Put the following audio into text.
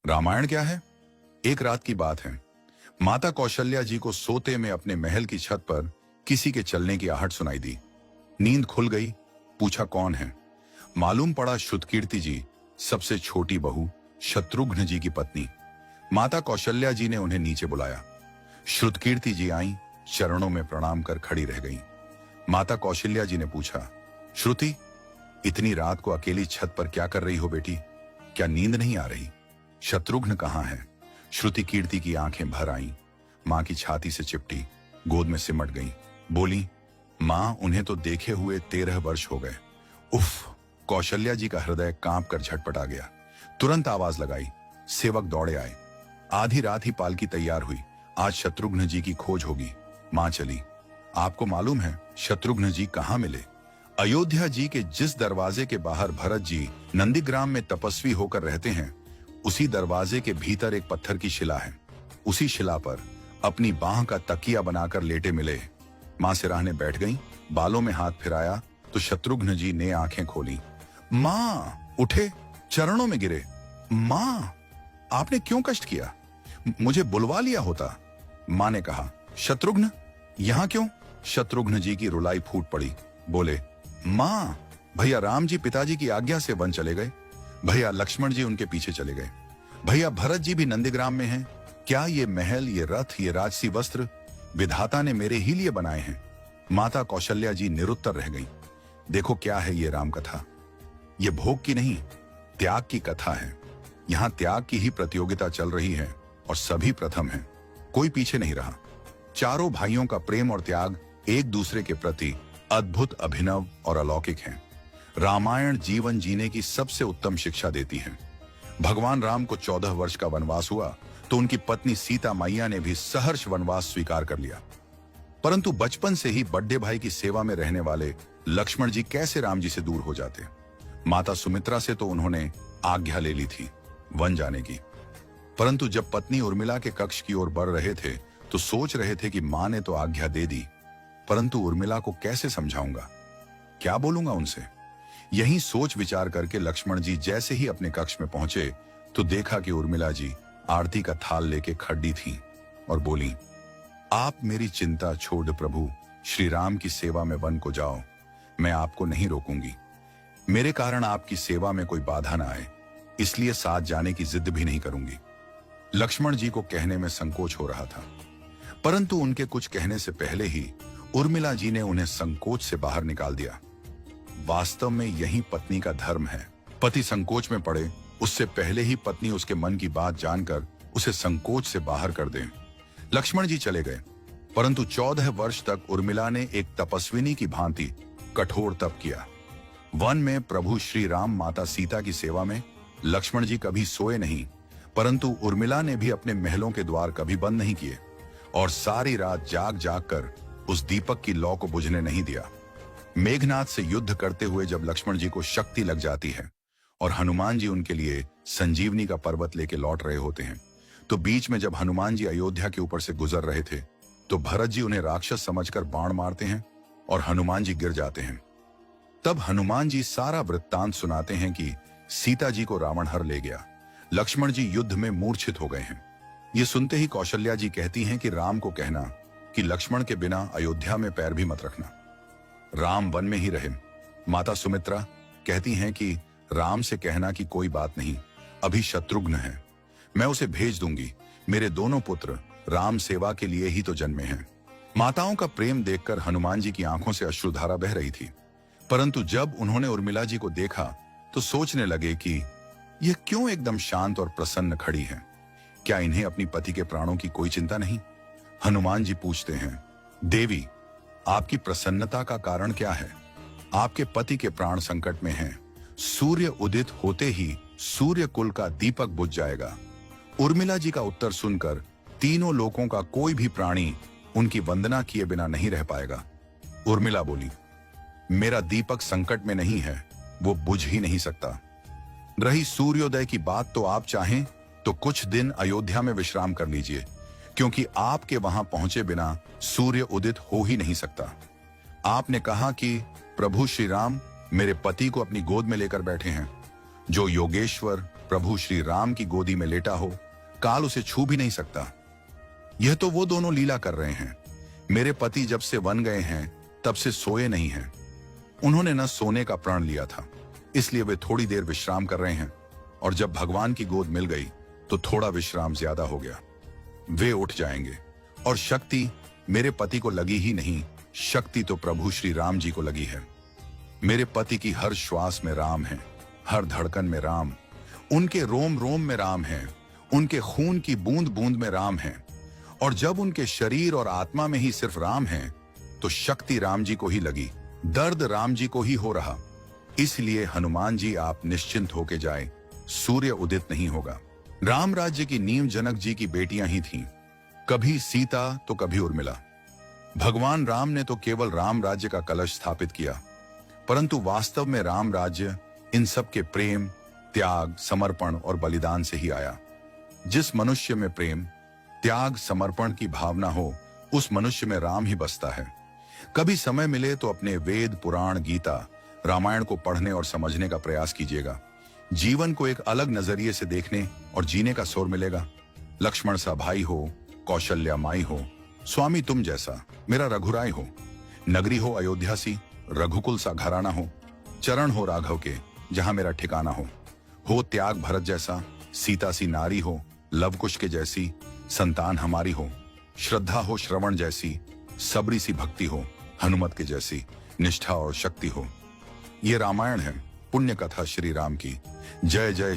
रामायण क्या है? एक रात की बात है। माता कौशल्या जी को सोते में अपने महल की छत पर किसी के चलने की आहट सुनाई दी। नींद खुल गई। पूछा कौन है? मालूम पड़ा श्रुतकीर्ति जी, सबसे छोटी बहू, शत्रुघ्न जी की पत्नी। माता कौशल्या जी ने उन्हें नीचे बुलाया। श्रुतकीर्ति जी आईं, चरणों में प्रणाम कर खड़ी रह गईं। माता कौशल्या जी ने पूछा, श्रुति, इतनी रात को अकेली छत पर क्या कर रही हो बेटी? क्या नींद नहीं आ रही? शत्रुघ्न कहाँ है? श्रुति कीर्ति की आंखें भर आईं, मां की छाती से चिपटी, गोद में सिमट गईं। बोली, मां, उन्हें तो देखे हुए 13 वर्ष हो गए। उफ! कौशल्या जी का हृदय कांप कर झटपटा गया। तुरंत आवाज लगाई। सेवक दौड़े आए। आधी रात ही पालकी तैयार हुई। आज शत्रुघ्न जी की खोज होगी। मां चली। आपको मालूम है शत्रुघ्न जी कहाँ मिले? अयोध्या जी के जिस दरवाजे के बाहर भरत जी नंदीग्राम में तपस्वी होकर रहते हैं, उसी दरवाजे के भीतर एक पत्थर की शिला है। उसी शिला पर अपनी बाह का तकिया बनाकर लेटे मिले। मां सिराहने बैठ गईं, बालों में हाथ फिराया तो शत्रुघ्न जी ने आंखें खोली। मां! उठे, चरणों में गिरे। मां, आपने क्यों कष्ट किया? मुझे बुलवा लिया होता। मां ने कहा, शत्रुघ्न यहां क्यों? शत्रुघ्न जी की रुलाई फूट पड़ी। बोले, मां, भैया राम जी पिताजी की आज्ञा से वन चले गए। भैया लक्ष्मण जी उनके पीछे चले गए। भैया भरत जी भी नंदीग्राम में हैं। क्या ये महल, ये रथ, ये राजसी वस्त्र विधाता ने मेरे ही लिए बनाए हैं? माता कौशल्या जी निरुत्तर रह गईं। देखो क्या है ये राम कथा। ये भोग की नहीं, त्याग की कथा है। यहां त्याग की ही प्रतियोगिता चल रही है और सभी प्रथम हैं। कोई पीछे नहीं रहा। चारों भाइयों का प्रेम और त्याग एक दूसरे के प्रति अद्भुत, अभिनव और अलौकिक है। रामायण जीवन जीने की सबसे उत्तम शिक्षा देती है। भगवान राम को 14 वर्ष का वनवास हुआ तो उनकी पत्नी सीता मैया ने भी सहर्ष वनवास स्वीकार कर लिया। परंतु बचपन से ही बड़े भाई की सेवा में रहने वाले लक्ष्मण जी कैसे राम जी से दूर हो जाते? माता सुमित्रा से तो उन्होंने आज्ञा ले ली थी वन जाने की, परंतु जब पत्नी उर्मिला के कक्ष की ओर बढ़ रहे थे तो सोच रहे थे कि मां ने तो आज्ञा दे दी, परंतु उर्मिला को कैसे समझाऊंगा, क्या बोलूंगा उनसे? यही सोच विचार करके लक्ष्मण जी जैसे ही अपने कक्ष में पहुंचे तो देखा कि उर्मिला जी आरती का थाल लेके खड़ी थी और बोली, आप मेरी चिंता छोड़ प्रभु, श्री राम की सेवा में वन को जाओ। मैं आपको नहीं रोकूंगी। मेरे कारण आपकी सेवा में कोई बाधा ना आए, इसलिए साथ जाने की जिद भी नहीं करूंगी। लक्ष्मण जी को कहने में संकोच हो रहा था, परंतु उनके कुछ कहने से पहले ही उर्मिला जी ने उन्हें संकोच से बाहर निकाल दिया। वास्तव में यही पत्नी का धर्म है। पति संकोच में पड़े उससे पहले ही पत्नी उसके मन की बात जानकर उसे संकोच से बाहर कर दे। लक्ष्मण जी चले गए, परंतु 14 वर्ष तक उर्मिला ने एक तपस्विनी की भांति कठोर तप किया। वन में प्रभु श्री राम माता सीता की सेवा में लक्ष्मण जी कभी सोए नहीं, परंतु उर्मिला ने भी अपने महलों के द्वार कभी बंद नहीं किए और सारी रात जाग जाग कर उस दीपक की लौ को बुझने नहीं दिया। मेघनाथ से युद्ध करते हुए जब लक्ष्मण जी को शक्ति लग जाती है और हनुमान जी उनके लिए संजीवनी का पर्वत लेके लौट रहे होते हैं, तो बीच में जब हनुमान जी अयोध्या के ऊपर से गुजर रहे थे तो भरत जी उन्हें राक्षस समझकर बाण मारते हैं और हनुमान जी गिर जाते हैं। तब हनुमान जी सारा वृत्तांत सुनाते हैं कि सीता जी को रावण हर ले गया, लक्ष्मण जी युद्ध में मूर्छित हो गए हैं। ये सुनते ही कौशल्या जी कहती हैं कि राम को कहना कि लक्ष्मण के बिना अयोध्या में पैर भी मत रखना, राम वन में ही रहे। माता सुमित्रा कहती हैं कि राम से कहना कि कोई बात नहीं, अभी शत्रुघ्न है, मैं उसे भेज दूंगी। मेरे दोनों पुत्र राम सेवा के लिए ही तो जन्मे हैं। माताओं का प्रेम देखकर हनुमान जी की आंखों से अश्रुधारा बह रही थी, परंतु जब उन्होंने उर्मिला जी को देखा तो सोचने लगे कि यह क्यों एकदम शांत और प्रसन्न खड़ी है। क्या इन्हें अपनी पति के प्राणों की कोई चिंता नहीं? हनुमान जी पूछते हैं, देवी, आपकी प्रसन्नता का कारण क्या है? आपके पति के प्राण संकट में हैं। सूर्य उदित होते ही सूर्य कुल का दीपक बुझ जाएगा। उर्मिला जी का उत्तर सुनकर तीनों लोकों का कोई भी प्राणी उनकी वंदना किए बिना नहीं रह पाएगा। उर्मिला बोली, मेरा दीपक संकट में नहीं है, वो बुझ ही नहीं सकता। रही सूर्योदय की बात, तो आप चाहें तो कुछ दिन अयोध्या में विश्राम कर लीजिए, क्योंकि आपके वहां पहुंचे बिना सूर्य उदित हो ही नहीं सकता। आपने कहा कि प्रभु श्री राम मेरे पति को अपनी गोद में लेकर बैठे हैं। जो योगेश्वर प्रभु श्री राम की गोदी में लेटा हो, काल उसे छू भी नहीं सकता। यह तो वो दोनों लीला कर रहे हैं। मेरे पति जब से वन गए हैं तब से सोए नहीं हैं। उन्होंने न सोने का प्रण लिया था, इसलिए वे थोड़ी देर विश्राम कर रहे हैं, और जब भगवान की गोद मिल गई तो थोड़ा विश्राम ज्यादा हो गया। वे उठ जाएंगे। और शक्ति मेरे पति को लगी ही नहीं, शक्ति तो प्रभु श्री राम जी को लगी है। मेरे पति की हर श्वास में राम है, हर धड़कन में राम, उनके रोम रोम में राम है, उनके खून की बूंद बूंद में राम है। और जब उनके शरीर और आत्मा में ही सिर्फ राम है तो शक्ति राम जी को ही लगी, दर्द राम जी को ही हो रहा। इसलिए हनुमान जी आप निश्चिंत होके जाए, सूर्य उदित नहीं होगा। राम राज्य की नींव जनक जी की बेटियां ही थीं, कभी सीता तो कभी उर्मिला। भगवान राम ने तो केवल राम राज्य का कलश स्थापित किया, परंतु वास्तव में राम राज्य इन सब के प्रेम, त्याग, समर्पण और बलिदान से ही आया। जिस मनुष्य में प्रेम, त्याग, समर्पण की भावना हो, उस मनुष्य में राम ही बसता है। कभी समय मिले तो अपने वेद, पुराण, गीता, रामायण को पढ़ने और समझने का प्रयास कीजिएगा। जीवन को एक अलग नजरिए से देखने और जीने का सुर मिलेगा। लक्ष्मण सा भाई हो, कौशल्या माई हो, स्वामी तुम जैसा मेरा रघुराय हो, नगरी हो अयोध्या सी, रघुकुल सा घराना हो, चरण हो राघव के जहां मेरा ठिकाना हो त्याग भरत जैसा, सीता सी नारी हो, लवकुश के जैसी संतान हमारी हो, श्रद्धा हो श्रवण जैसी, सबरी सी भक्ति हो, हनुमत के जैसी निष्ठा और शक्ति हो। ये रामायण है, पुण्य कथा श्री राम की। जय जय